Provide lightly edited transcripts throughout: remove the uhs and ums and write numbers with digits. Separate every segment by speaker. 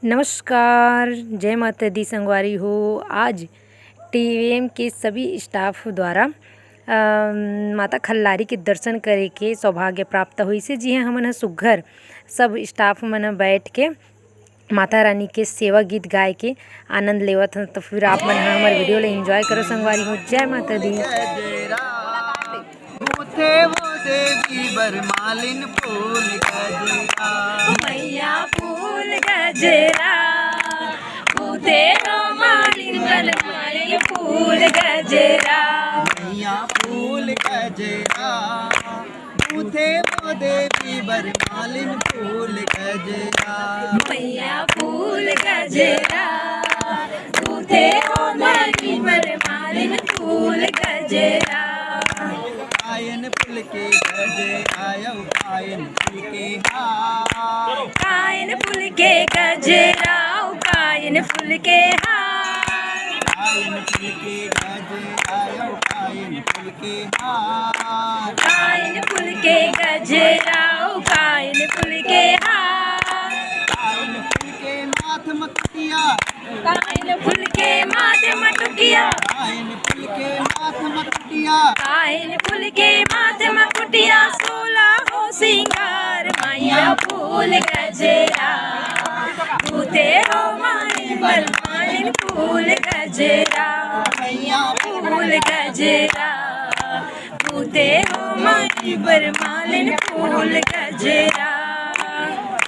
Speaker 1: नमस्कार, जय माता दी संगवारी हो। आज टीवीएम के सभी स्टाफ द्वारा माता खल्लारी के दर्शन करे के सौभाग्य प्राप्त हुई से। जी हाँ, हमन ह सुघ्घर सब स्टाफ मन बैठ के माता रानी के सेवा गीत गाए के आनंद लेवत हन। तो फिर आप मन हमारे वीडियो ले एंजॉय करो संगवारी हो। जय माता दी।
Speaker 2: वो देवी बरमालिन फूल गजरा,
Speaker 3: मैया फूल गजरा, उते हो मालिन बरमालिन फूल गजरा,
Speaker 2: मैया फूल गजरा, उठे वो देवी बरमालिन फूल गजरा,
Speaker 3: मैया फूल गजरा, उते हो मालिन बरमालिन फूल गजरा।
Speaker 2: कायन फूल के गजरा, कायन फूल के हार,
Speaker 3: कायन फूल के गजरा, कायन फूल के हार,
Speaker 2: कायन फूल के गजरा, कायन फूल के हार,
Speaker 3: कायन फूल के गजरा, कायन फूल के हार,
Speaker 2: कायन फूल के माथ मकुटिया,
Speaker 3: कायन फूल के माथे मटुकिया,
Speaker 2: कायन फूल के माथ मकुटिया,
Speaker 3: कायन फूल के माथे मकुटिया, 16 हो सिंगार मैया फूल गजरा, उते हो मालिन बरमालिन फूल गजरा, मैया फूल गजरा, उते हो मालिन बरमालिन फूल गजरा।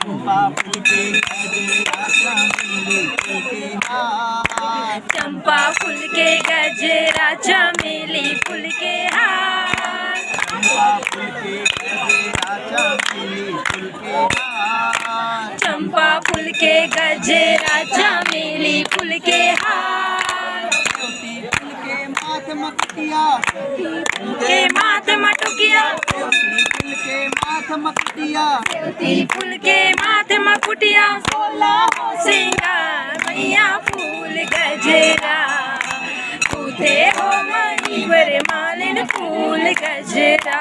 Speaker 2: चंपा फूल के गजरा, चमेली फूल के हार,
Speaker 3: चंपा फूल के गजरा, चमेली फूल के हार,
Speaker 2: चंपा फूल के गजरा, चमेली फूल के हार,
Speaker 3: चंपा फूल के गजरा, चमेली फूल के हार,
Speaker 2: ज्योति फूल के माथ मकुटिया,
Speaker 3: के माथे मटुकिया,
Speaker 2: ज्योति फूल के माथ मकुटिया,
Speaker 3: फूल के माथे मकुटिया, 16 हो सिंगार मैया फूल गजरा, उते हो मालिन बरमालिन फूल गजरा,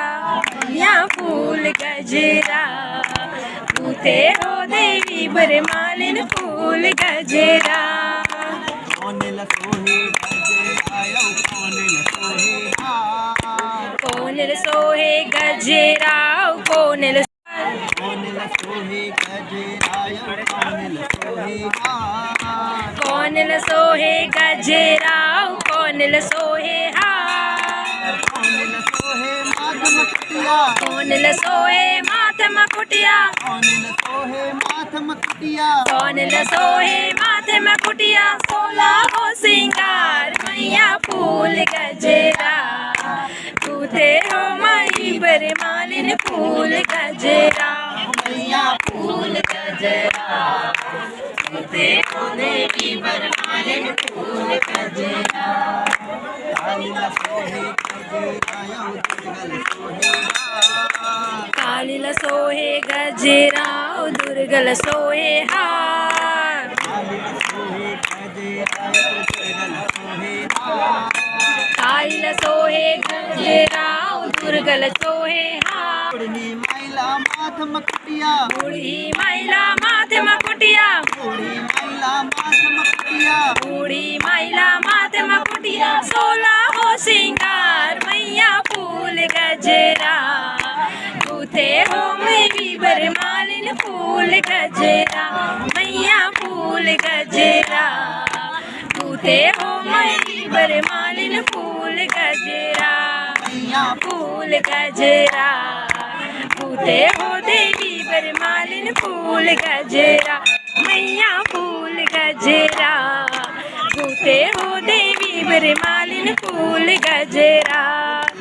Speaker 3: मैया फूल गजरा, उते हो देवी बरमालिन फूल गजरा।
Speaker 2: कौन सोहे गजरा, कौन सोहे हार,
Speaker 3: कौन सोहे गजरा, कौन
Speaker 2: कौन सोहे गजरा, कौन सोहे हार,
Speaker 3: कौन सोहे गजरा, कौन सोहे हार,
Speaker 2: कौन सोहे माथ मकुटिया,
Speaker 3: कौन सोहे माथ मकुटिया,
Speaker 2: कौन सोहे माथ मकुटिया,
Speaker 3: कौन सोहे माथे मकुटिया, 16 हो सिंगार मैया फूल गजरा, उते हो माई बरमालिन फूल गजरा, मैया फूल गजरा, उते हो देवी बरमालिन फूल गजरा।
Speaker 2: कालिला सोहे गजरा, दुर्गल सोहे हार,
Speaker 3: कालिल सोहे गजरा, दुर्गल सोहे हार,
Speaker 2: कालिला सोहे गजरा, दुर्गल सोहे हार,
Speaker 3: कालिल सोहे गजरा, दुर्गल सोहे हार,
Speaker 2: बूढ़ी महिला माथ मकुटिया,
Speaker 3: बूढ़ी महिला माथे मकुटिया,
Speaker 2: बूढ़ी महिला माथ मकुटिया,
Speaker 3: बूढ़ी महिला माथे मकुटिया, 16 हो सिंगार मैया फूल गजरा, उते हो मेरी बरमालिन फूल गजरा, मैया फूल गजरा, उते हो मेरी बरमालिन फूल गजरा, मैया फूल गजरा, उते हो देवी बरमालिन फूल गजरा, मैया फूल गजरा, उते हो देवी बरमालिन फूल गजरा।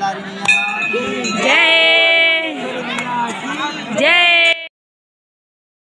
Speaker 2: लारिया
Speaker 3: जय